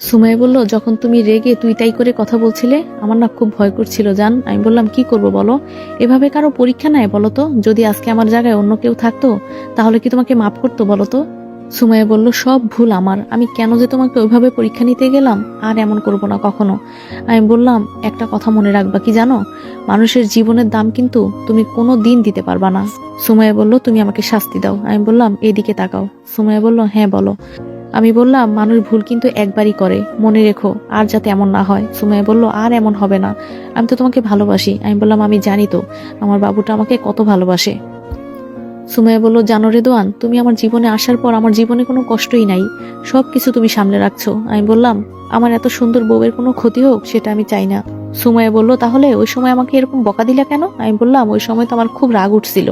সুমাইয়া বলল, যখন তুমি রেগে তুই তাই করে কথা বলছিলে আমার না খুব ভয় করছিল জান। আমি বললাম, কি করব বলো, এভাবে কারো পরীক্ষা নেয় বলো তো? যদি আজকে আমার জায়গায় অন্য কেউ থাকতো তাহলে কি তোমাকে মাফ করতো বলো তো? সুমাইয়া বলল, সব ভুল আমার, আমি কেন যে তোমাকে ওইভাবে পরীক্ষা নিতে গেলাম, আর এমন করব না কখনো। আমি বললাম, একটা কথা মনে রাখবা, কি জানো, মানুষের জীবনের দাম কিন্তু তুমি কোনো দিন দিতে পারবা না। সুমাইয়া বলল, তুমি আমাকে শাস্তি দাও। আমি বললাম, এদিকে তাকাও। সুমাইয়া বলল, হ্যাঁ বলো। আমি বললাম, মানুষ ভুল কিন্তু একবারই করে, মনে রেখো, আর যাতে এমন না হয়। সুমাইয়া বলল, আর এমন হবে না, আমি তো তোমাকে ভালোবাসি। আমি বললাম, আমি জানি তো আমার বাবুটা আমাকে কত ভালোবাসে। সুমাইয়া বলল, জানো রেদওয়ান, তুমি আমার জীবনে আসার পর আমার জীবনে কোনো কষ্টই নাই, সবকিছু তুমি সামলে রাখছো। আমি বললাম, আমার এত সুন্দর বউয়ের কোনো ক্ষতি হোক সেটা আমি চাই না। সুমাইয়া বলল, তাহলে ওই সময় আমাকে এরকম বকা দিলা কেন? আমি বললাম, ওই সময় তো আমার খুব রাগ উঠছিল,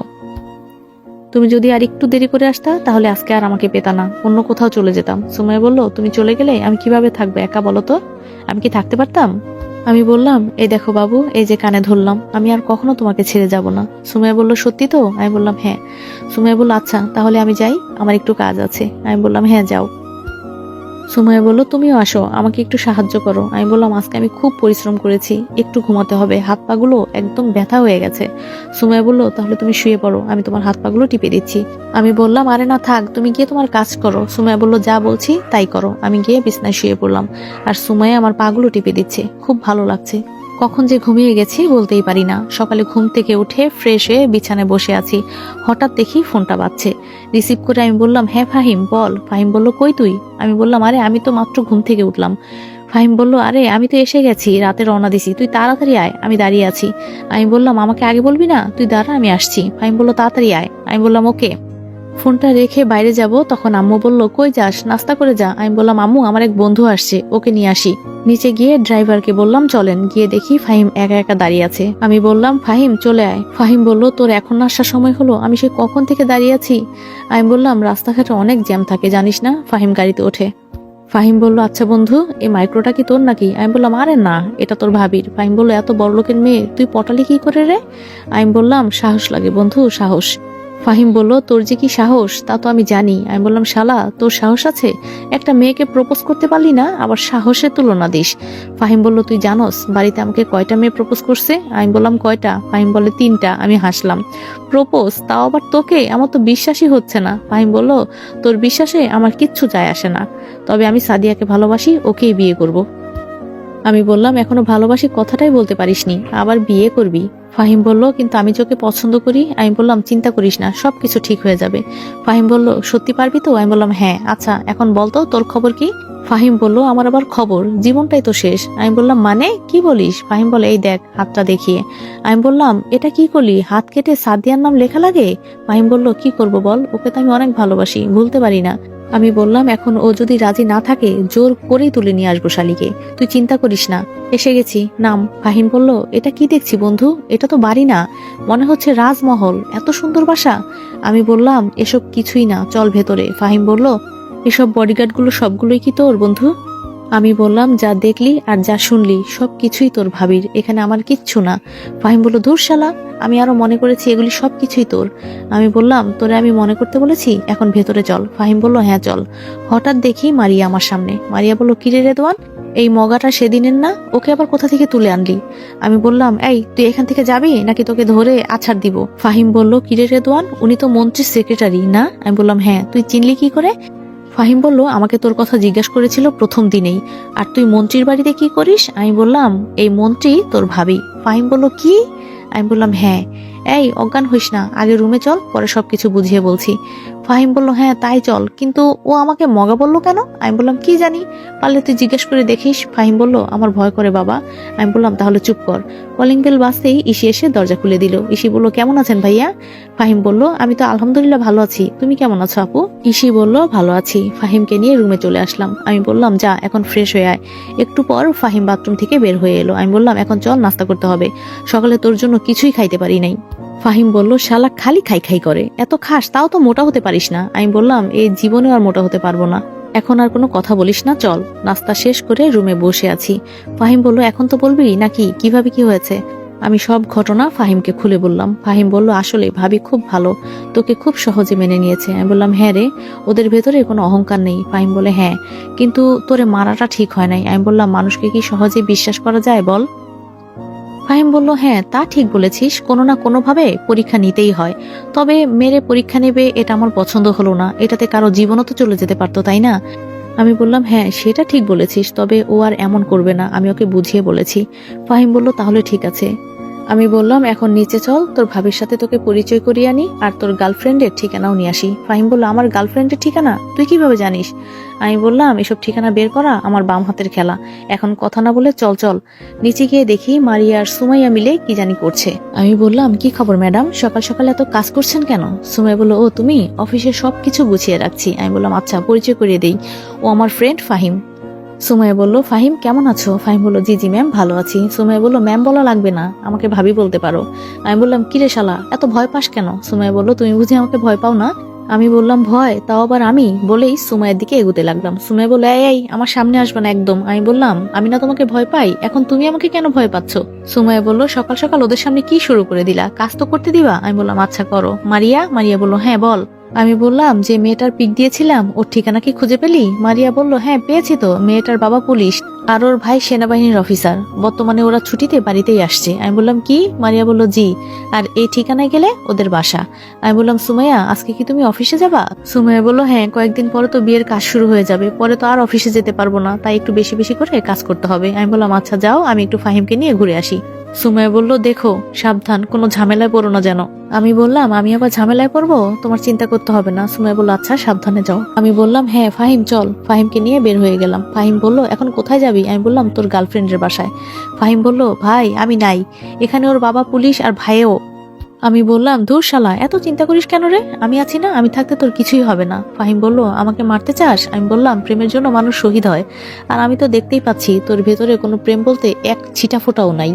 তুমি যদি আর একটু দেরি করে আসতা তাহলে আজকে আর আমাকে পেতা না, অন্য কোথাও চলে যেতাম। সুমাইয়া বলল, তুমি চলে গেলে আমি কিভাবে থাকবো একা বলো তো? আমি কি থাকতে পারতাম? আমি বললাম, এই দেখো বাবু, এই যে কানে ধরলাম, আমি আর কখনো তোমাকে ছেড়ে যাব না। সুমাইয়া বলল, সত্যি তো? আমি বললাম, হ্যাঁ। সুমাইয়া বলল, আচ্ছা তাহলে আমি যাই, আমার একটু কাজ আছে। আমি বললাম, হ্যাঁ যাও। সুমাইয়া বলল, তুমিও আসো, আমাকে একটু সাহায্য করো। আমি বললাম, আজকে আমি খুব পরিশ্রম করেছি, একটু ঘুমাতে হবে, হাত পাগুলো একদম ব্যথা হয়ে গেছে। সুমাইয়া বলল, তাহলে তুমি শুয়ে পড়ো, আমি তোমার হাত পাগুলো টিপে দিচ্ছি। আমি বললাম, আরে না থাক, তুমি গিয়ে তোমার কাজ করো। সুমাইয়া বলল, যা বলছি তাই করো। আমি গিয়ে বিছনায় শুয়ে পড়লাম, আর সুমাইয়া আমার পাগুলো টিপে দিচ্ছে, খুব ভালো লাগছে। কখন যে ঘুমিয়ে গেছি বলতেই পারি না। সকালে ঘুম থেকে উঠে ফ্রেশ হয়ে বিছানায় বসে আছি, হঠাৎ দেখি ফোনটা বাজছে। রিসিভ করে আমি বললাম, হ্যাঁ ফাহিম বল। ফাহিম বলল, কই তুই? আমি বললাম, আরে আমি তো মাত্র ঘুম থেকে উঠলাম। ফাহিম বলল, আরে আমি তো এসে গেছি, রাতে রওনা দিছি, তুই তাড়াতাড়ি আয়, আমি দাঁড়িয়ে আছি। আমি বললাম, আমাকে আগে বলবি না? তুই দাঁড়া, আমি আসছি। ফাহিম বলল, তাড়াতাড়ি আয়। আমি বললাম, ওকে। ফোনটা রেখে বাইরে যাব, তখন আম্মু বলল, কই যাস, নাস্তা করে যা। আমি বললাম, আম্মু আমার এক বন্ধু আসছে, ওকে নিয়ে আসি। নিচে গিয়ে ড্রাইভারকে বললাম, চলেন। গিয়ে দেখি ফাহিম একা একা দাঁড়িয়ে আছে। আমি বললাম, ফাহিম চলে আয়। ফাহিম বলল, তোর এখন আসার সময় হলো? আমি সে কখন থেকে দাঁড়িয়ে আছি। আমি বললাম, রাস্তাঘাটে অনেক জ্যাম থাকে জানিস না। ফাহিম গাড়িতে ওঠে। ফাহিম বলল, আচ্ছা বন্ধু, এই মাইক্রোটা কি তোর নাকি? আমি বললাম, আরে না, এটা তোর ভাবির। ফাহিম বলল, এত বড় লোকের মেয়ে তুই পটালি কি করে রে? আমি বললাম, সাহস লাগে বন্ধু, সাহস। ফাহিম বলল, তোর যে কি সাহস তা তো আমি জানি। আমি বললাম, শালা তোর সাহস আছে, একটা মেয়েকে প্রপোজ করতে পারলি না, আবার সাহসের তুলনা দিস। ফাহিম বলল, তুই জানোস বাড়িতে আমাকে কয়টা মেয়ে প্রপোজ করছে? আমি বললাম, কয়টা? ফাহিম বলে, 3টা। আমি হাসলাম। প্রপোজ, তাও আবার তোকে? আমার তো বিশ্বাসই হচ্ছে না। ফাহিম বলল, তোর বিশ্বাসে আমার কিচ্ছু যায় আসে না, তবে আমি সাদিয়াকে ভালোবাসি, ওকেই বিয়ে করব। আমি বললাম, এখনো ভালোবাসি কথাটাই বলতে পারিসনি, আবার বিয়ে করবি? ফাহিম বলল, কিন্তু আমি যে ওকে পছন্দ করি। আমি বললাম, চিন্তা করিস না, সবকিছু ঠিক হয়ে যাবে। ফাহিম বলল, সত্যি পারবি তো? আমি বললাম, হ্যাঁ। আচ্ছা এখন বলতো তোর খবর কি? ফাহিম বলল, আমার আবার খবর, জীবনটাই তো শেষ। আমি বললাম, মানে কি বলিস? ফাহিম বলে, এই দেখ হাতটা দেখিয়ে। আমি বললাম, এটা কি করলি, হাত কেটে সাদিয়ার নাম লেখা লাগে? ফাহিম বলল, কি করব বল, ওকে তো আমি অনেক ভালোবাসি, ভুলতে পারি না। আমি বললাম, এখন ও যদি রাজি না থাকে জোর করেই তুলে নিয়ে আসবো শালিকে, তুই চিন্তা করিস না, এসে গেছি, নাম। ফাহিম বলল, এটা কি দেখছি বন্ধু, এটা তো বাড়ি না, মনে হচ্ছে রাজমহল, এত সুন্দর বাসা। আমি বললাম, এসব কিছুই না, চল ভেতরে। ফাহিম বলল, এসব বডিগার্ডগুলো সবগুলোই কি তোর বন্ধু? আমি বললাম, যা দেখলি আর যা শুনলি সব কিছুই তোর ভাবির, এখানে আমার কিচ্ছু না। ফাহিম বলল, ধুর শালা, আমি আরো মনে করেছি এগুলি সব কিছুই তোর। আমি বললাম, তোরে আমি মনে করতে বলেছি, এখন ভেতরে চল। ফাহিম বলল, হ্যাঁ চল। হঠাৎ দেখি মারিয়া আমার সামনে। মারিয়া বলল, কিরে রেদওয়ান, এই মগাটা সেদিনের না, ওকে আবার কোথা থেকে তুলে আনলি? আমি বললাম, এই তুই এখান থেকে যাবি নাকি তোকে ধরে আছাড় দিব? ফাহিম বলল, কিরে রেদওয়ান, উনি তো মন্ত্রীর সেক্রেটারি না? আমি বললাম, হ্যাঁ। তুই চিনলি কি করে? ফাহিম বলল, আমাকে তোর কথা জিজ্ঞাসা করেছিল প্রথম দিনেই, আর তুই মন্ত্রীর বাড়িতে কি করিস? আমি বললাম, এই মন্ত্রী তোর ভাবি। ফাহিম বলল, কি? আমি বললাম, হ্যাঁ। এই অজ্ঞান হইস না, আগে রুমে চল, পরে সবকিছু বুঝিয়ে বলছি। ফাহিম বলল, হ্যাঁ তাই চল, কিন্তু ও আমাকে মগা বললো কেন? আমি বললাম, কি জানি, পারলে তুই জিজ্ঞেস করে দেখিস। ফাহিম বলল, আমার ভয় করে বাবা। আমি বললাম, তাহলে চুপ কর। কলিং বেল বাজতেই ইসি এসে দরজা খুলে দিল। ইসি বলল, কেমন আছেন ভাইয়া? ফাহিম বলল, আমি তো আলহামদুলিল্লাহ ভালো আছি, তুমি কেমন আছো আপু? ইসি বলল, ভালো আছি। ফাহিমকে নিয়ে রুমে চলে আসলাম। আমি বললাম, যা এখন ফ্রেশ হয়ে আয়। একটু পর ফাহিম বাথরুম থেকে বের হয়ে এলো। আমি বললাম, এখন চল নাস্তা করতে হবে, সকালে তোর জন্য কিছুই খাইতে পারি নাই। ফাহিম বলল, শালা খালি খাই খাই করে, এত খাস তাও তো মোটা হতে পারিস না। আমি বললাম, এই জীবনেও আর মোটা হতে পারবো না, এখন আর কোনো কথা বলিস না, চল। নাস্তা শেষ করে রুমে বসে আছি। ফাহিম বলল, এখন তো বলবি নাকি কিভাবে কি হয়েছে? আমি সব ঘটনা ফাহিমকে খুলে বললাম। ফাহিম বলল, আসলে ভাবি খুব ভালো, তোকে খুব সহজে মেনে নিয়েছে। আমি বললাম, হ্যাঁ রে, ওদের ভেতরে কোনো অহংকার নেই। ফাহিম বলে, হ্যাঁ, কিন্তু তোরে মারাটা ঠিক হয় নাই। আমি বললাম, মানুষকে কি সহজে বিশ্বাস করা যায় বল? ফাহিম বলল, হ্যাঁ তা ঠিক বলেছিস, কোনো না কোনো ভাবে পরীক্ষা নিতেই হয়, তবে মেরে পরীক্ষা নেবে এটা আমার পছন্দ হলো না, এটাতে কারো জীবনও তো চলে যেতে পারতো, তাই না? আমি বললাম, হ্যাঁ সেটা ঠিক বলেছিস, তবে ও আর এমন করবে না, আমি ওকে বুঝিয়ে বলেছি। ফাহিম বলল, তাহলে ঠিক আছে। আমি বললাম, এখন নিচে চল, তোর ভাবির সাথে তোকে পরিচয় করিয়ে আনি, আর তোর গার্লফ্রেন্ডের ঠিকানাও নিয়ে আসি। ফাহিম বলল, আমার গার্লফ্রেন্ডের ঠিকানা তুই কিভাবে জানিস? আমি বললাম, এসব ঠিকানা বের করা আমার বাম হাতের খেলা, এখন কথা না বলে চল চল। নিচে গিয়ে দেখি মারিয়া আর সুমাইয়া মিলে কি জানি করছে। আমি বললাম, কি খবর ম্যাডাম, সকাল সকাল এত কাজ করছেন কেন? সুমাইয়া বলল, ও তুমি, অফিসে সবকিছু গুছিয়ে রাখছি। আমি বললাম, আচ্ছা পরিচয় করিয়ে দেই, ও আমার ফ্রেন্ড ফাহিম। সুমাইয়া বলল, ফাহিম কেমন আছো? ফাহিম বলল, জি জি ম্যাম, ভালো আছি। সুমাইয়া বলল, ম্যাম বলা লাগবে না, আমাকে ভাবি বলতে পারো। আমি বললাম, কিরে শালা, এত ভয় পাস কেন? সুমাইয়া বলল, তুমি বুঝি আমাকে ভয় পাও না? আমি বললাম, ভয়, তাও আবার আমি? বলেই সুমাইয়ের দিকে এগোতে লাগলাম। সুমাইয়া বলল, এই এই, আমার সামনে আসবে না একদম। আমি বললাম, আমি না তোমাকে ভয় পাই, এখন তুমি আমাকে কেন ভয় পাচ্ছ? সুমাইয়া বলল, সকাল সকাল ওদের সামনে কি শুরু করে দিলা, কাজ তো করতে দিবা? আমি বললাম, আচ্ছা করো। মারিয়া? মারিয়া বলল, হ্যাঁ বল। আমি বললাম, যে মেয়েটার পিক দিয়েছিলাম ওর ঠিকানা কি খুঁজে পেলি? মারিয়া বলল, হ্যাঁ পেয়েছি তো, মেয়েটার বাবা পুলিশ আর ওর ভাই সেনাবাহিনীর অফিসার, বর্তমানে ওরা ছুটিতে বাড়িতেই আসছে। আমি বললাম, কি? মারিয়া বলল, জি, আর এই ঠিকানায় গেলে ওদের বাসা। আমি বললাম, সুমাইয়া আজকে কি তুমি অফিসে যাবা? সুমাইয়া বলল, হ্যাঁ, কয়েকদিন পরে তো বিয়ের কাজ শুরু হয়ে যাবে, পরে তো আর অফিসে যেতে পারবো না, তাই একটু বেশি বেশি করে কাজ করতে হবে। আমি বললাম, আচ্ছা যাও, আমি একটু ফাহিমকে নিয়ে ঘুরে আসি। সুমাইয়া বলল, দেখো সাবধান, কোনো ঝামেলায় পড়ো না যেন। আমি বললাম, আমি আবার ঝামেলায় পড়বো? তোমার চিন্তা করতে হবে না। সুমাইয়া বলল, আচ্ছা সাবধানে যাও। আমি বললাম, হ্যাঁ ফাহিম চল। ফাহিমকে নিয়ে বের হয়ে গেলাম। ফাহিম বলল, এখন কোথায় যাবি? আমি বললাম, তোর গার্লফ্রেন্ডের বাসায়। ফাহিম বলল, ভাই আমি নাই, এখানে ওর বাবা পুলিশ আর ভাইও। আমি বললাম, ধুর শালা, এত চিন্তা করিস কেন রে, আমি আছি না, আমি থাকতে তোর কিছুই হবে না। ফাহিম বলল, আমাকে মারতে চাস? আমি বললাম, প্রেমের জন্য মানুষ শহীদ হয়, আর আমি তো দেখতেই পাচ্ছি তোর ভেতরে কোনো প্রেম বলতে এক ছিটা ফোঁটাও নাই।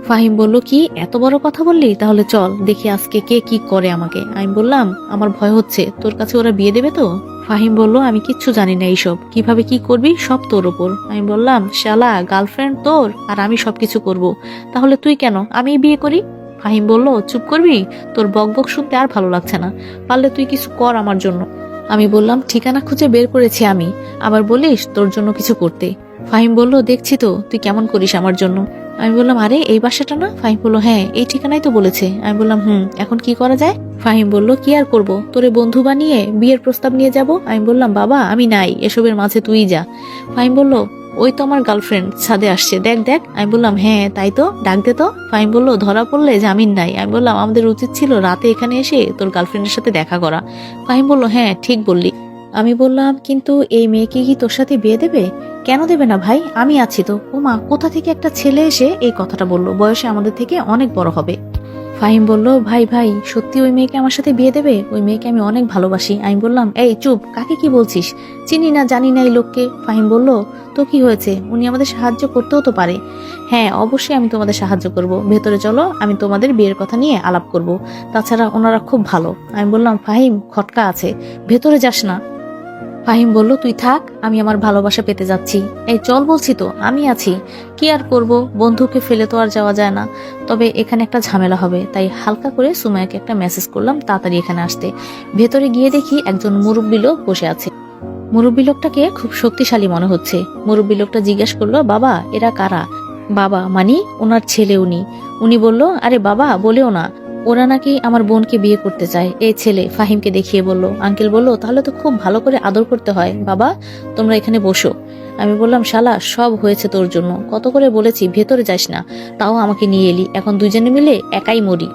ফাহিম বলল, কি এত বড় কথা বললি, তাহলে চল দেখি আজকে কে কি করে আমাকে। আমি বললাম, আমার ভয় হচ্ছে, তোর কাছে ওরা বিয়ে দেবে তো? ফাহিম বলল, আমি কিচ্ছু জানি না এইসব, কিভাবে কি করবি সব তোর ওপর। আমি বললাম, শালা, গার্লফ্রেন্ড তোর আর আমি সবকিছু করব, তাহলে তুই কেন, আমি বিয়ে করি। ফাহিম বলল, চুপ করবি, তোর বক বক শুনতে আর ভালো লাগছে না, পারলে তুই কিছু কর আমার জন্য। আমি বললাম, ঠিকানা খুঁজে বের করেছি আমি, আবার বলিস তোর জন্য কিছু করতে। ফাহিম বলল, দেখছি তো তুই কেমন করিস আমার জন্য। আমি বললাম, আরে এই বাসাটা না? ফাহিম বলল, হ্যাঁ এই ঠিকানাই তো বলেছে। আমি বললাম, এখন কি করা যায়? ফাহিম বলল, কি আর করবো, তোরে বন্ধু বানিয়ে বিয়ের প্রস্তাব নিয়ে যাব। আমি বললাম, বাবা আমি নাই, এসবের মাঝে তুই যা। ফাহিম বলল, ওই তো আমার গার্লফ্রেন্ড ছাদে আসছে, দেখ দেখ। আমি বললাম, হ্যাঁ তাই তো, ডাক দে তো। ফাহিম বলল, ধরা পড়লে জামিন নাই। আমি বললাম, আমাদের উচিত ছিল রাতে এখানে এসে তোর গার্লফ্রেন্ডের সাথে দেখা করা। ফাহিম বলল, হ্যাঁ ঠিক বললি। আমি বললাম, কিন্তু এই মেয়েকে কি তোর সাথে বিয়ে দেবে? কেন দেবে না ভাই, আমি আছি তো। ও মা, কোথা থেকে একটা ছেলে এসে এই কথাটা বললো, বয়সে আমাদের থেকে অনেক বড় হবে। ফাহিম বলল, ভাই ভাই সত্যি ওই মেয়েকে আমার সাথে বিয়ে দেবে? ওই মেয়েকে আমি অনেক ভালোবাসি। আমি বললাম, এই চুপ, কাকে কি বলছিস, চিনি না জানি না এই লোককে। ফাহিম বলল, তো কি হয়েছে, উনি আমাদের সাহায্য করতেও তো পারে। হ্যাঁ অবশ্যই আমি তোমাদের সাহায্য করব, ভেতরে চলো, আমি তোমাদের বিয়ের কথা নিয়ে আলাপ করব, তাছাড়া ওনারা খুব ভালো। আমি বললাম, ফাহিম খটকা আছে, ভেতরে যাস না। ফাহিম বলল, তুই থাক, আমি আমার ভালোবাসা পেতে যাচ্ছি। এই চল বলছি তো, আমি আছি। কি আর করব, বন্ধুকে ফেলে তো আর যাওয়া যায় না, তবে এখানে একটা ঝামেলা হবে, তাই হালকা করে সুমাইয়াকে একটা মেসেজ করলাম তাড়াতাড়ি এখানে আসতে। ভেতরে গিয়ে দেখি একজন মুরব্বী লোক বসে আছে। মুরব্বী লোকটাকে খুব শক্তিশালী মনে হচ্ছে। মুরব্বী লোকটা জিজ্ঞেস করলো, বাবা এরা কারা? বাবা মানি ওনার ছেলে উনি। উনি বলল, আরে বাবা বলেও না, ওরা নাকি আমার বোনকে বিয়ে করতে চায়। এই ছেলে ফাহিমকে দেখিয়ে বলল। আঙ্কেল বলল, তাহলে তো খুব ভালো করে আদর করতে হয়। বাবা তোমরা এখানে বসো। আমি বললাম, শালা সব হয়েছে তোর জন্য, কত করে বলেছি ভেতরে যাস না, তাও আমাকে নিয়ে এলি, এখন দুজনে মিলে একাই মরি।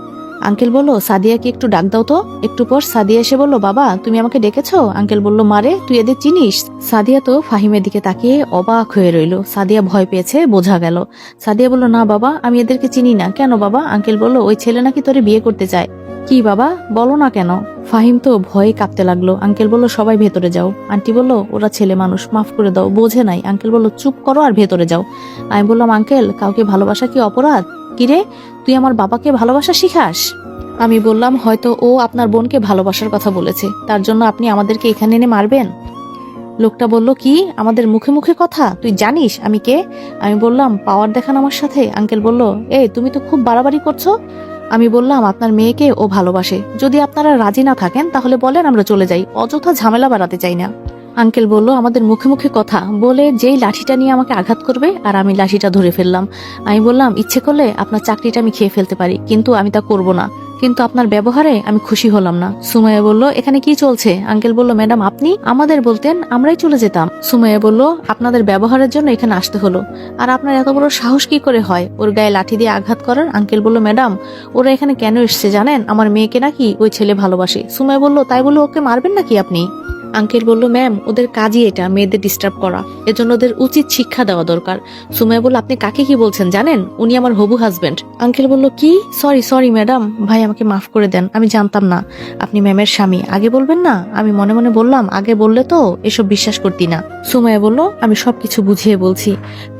আঙ্কেল বলল, সাদিয়াকে একটু ডাক দাও তো। একটু পর সাদিয়া এসে বলল, বাবা তুমি আমাকে ডেকেছো? আঙ্কেল বলল, মারে তুই এদের চিনিস? সাদিয়া তো ফাহিমের দিকে তাকিয়ে অবাক হয়ে রইল। সাদিয়া ভয় পেয়েছে বোঝা গেল। সাদিয়া বলল, না বাবা আমি এদেরকে চিনি না। কেন বাবা? আঙ্কেল বলল, ওই ছেলে নাকি তোরে বিয়ে করতে চায়। কি বাবা বলো না কেন? ফাহিম তো ভয়ে কাঁপতে লাগলো। আঙ্কেল বলল, সবাই ভেতরে যাও। আন্টি বলল, ওরা ছেলে মানুষ, মাফ করে দাও, বোঝে নাই। আঙ্কেল বলল, চুপ করো আর ভেতরে যাও। আমি বললাম, আঙ্কেল কাউকে ভালোবাসা কি অপরাধ? কিরে তুই আমার বাবাকে ভালোবাসা শিখাস? আমি বললাম, হয়তো ও আপনার বোনকে ভালোবাসার কথা বলেছে, তার জন্য আপনি আমাদেরকে এখানে এনে মারবেন? লোকটা বলল, কি আমাদের মুখে মুখে কথা, তুই জানিস আমি কে? আমি বললাম, পাওয়ার দেখান আমার সাথে। আঙ্কেল বলল, এই তুমি তো খুব বাড়াবাড়ি করছো। আমি বললাম, আপনার মেয়েকে ও ভালোবাসে, যদি আপনারা রাজি না থাকেন তাহলে বলেন, আমরা চলে যাই, অযথা ঝামেলা বাড়াতে চাই না। আঙ্কেল বলল, আমাদের মুখে মুখে কথা বলে যেই লাঠিটা নিয়ে আমাকে আঘাত করবে আর আমি লাঠিটা ধরে ফেললাম। আমি বললাম, ইচ্ছে করলে আপনার চাকরিটা আমি খেয়ে ফেলতে পারি, কিন্তু আমি তা করব না। কিন্তু আপনার ব্যবহারে আমি খুশি হলাম না। সুমাইয়া বলল, এখানে কি চলছে? আঙ্কেল বলল, ম্যাডাম আপনি আমাদের বলতেন আমরাই চলে যেতাম। সুমাইয়া বলল, আপনাদের ব্যবহারের জন্য এখানে আসতে হলো। আর আপনার এত বড় সাহস কি করে হয় ওর গায়ে লাঠি দিয়ে আঘাত করার? আঙ্কেল বলল, ম্যাডাম ওরা এখানে কেন এসছে জানেন? আমার মেয়েকে নাকি ওই ছেলে ভালোবাসে। সুমাইয়া বলল, তাই বলে ওকে মারবেন নাকি আপনি? আঙ্কেল বলল, ম্যাম ওদের কাজই এটা, মেয়েদের ডিস্টার্ব করা, এজন্য ওদের উচিত শিক্ষা দেওয়া দরকার। সুমাইয়া বলল, আপনি কাকে কি বলছেন জানেন? উনি আমার হবু হাজবেন্ড। আঙ্কেল বলল, কি? সরি সরি ম্যাডাম, ভাই আমাকে মাফ করে দেন, আমি জানতাম না আপনি ম্যামের স্বামী। আগে বলবেন না? আমি মনে মনে বললাম, আগে বললে তো এসব বিশ্বাস করতি না। সুমাইয়া বলল, আমি সবকিছু বুঝিয়ে বলছি।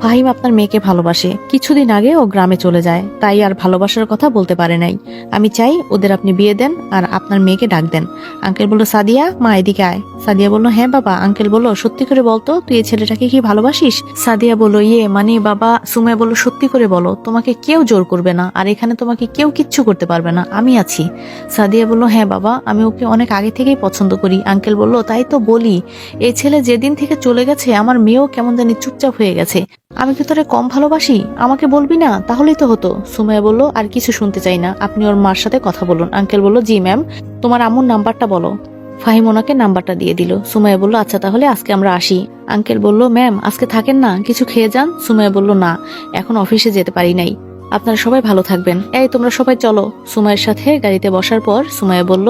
ফাহিম আপনার মেয়েকে ভালোবাসে, কিছুদিন আগে ও গ্রামে চলে যায়, তাই আর ভালোবাসার কথা বলতে পারে নাই। আমি চাই ওদের আপনি বিয়ে দেন আর আপনার মেয়েকে ডাক দেন। আঙ্কেল বলল, সাদিয়া মা এদিকে আয়। সাদিয়া বলল, হ্যাঁ বাবা। আঙ্কেল বলল, সত্যি করে বলতো তুই এই ছেলেটাকে কি ভালোবাসিস? সাদিয়া বলল, ইয়ে মানে বাবা। সুমাইয়া বলল, সত্যি করে বলো, তোমাকে কেউ জোর করবে না, আর এখানে তোমাকে কেউ কিচ্ছু করতে পারবে না, আমি আছি। সাদিয়া বলল, হ্যাঁ বাবা, আমি ওকে অনেক আগে থেকেই পছন্দ করি। আঙ্কেল বলল, তাই তো বলি, এই ছেলে যেদিন থেকে চলে গেছে আমার মেয়েও কেমন জানি চুপচাপ হয়ে গেছে। আমি কি তোরে কম ভালোবাসি? আমাকে বলবি না? তাহলেই তো হতো। সুমাইয়া বলল, আর কিছু শুনতে চাই না, আপনি ওর মার সাথে কথা বলুন। আঙ্কেল বলল, জি ম্যাম। তোমার আম্মুর নাম্বারটা বলো। ফাহিম ওনাকে নাম্বারটা দিয়ে দিল। সুমাইয়া বলল, আচ্ছা তাহলে আজকে আমরা আসি। আঙ্কেল বলল, ম্যাম আজকে থাকেন না, কিছু খেয়ে যান। সুমাইয়া বলল, না এখন অফিসে যেতে পারি নাই। আপনারা সবাই ভালো থাকবেন। এই তোমরা সবাই চলো। সুমাইয়ের সাথে গাড়িতে বসার পর সুমাইয়া বলল,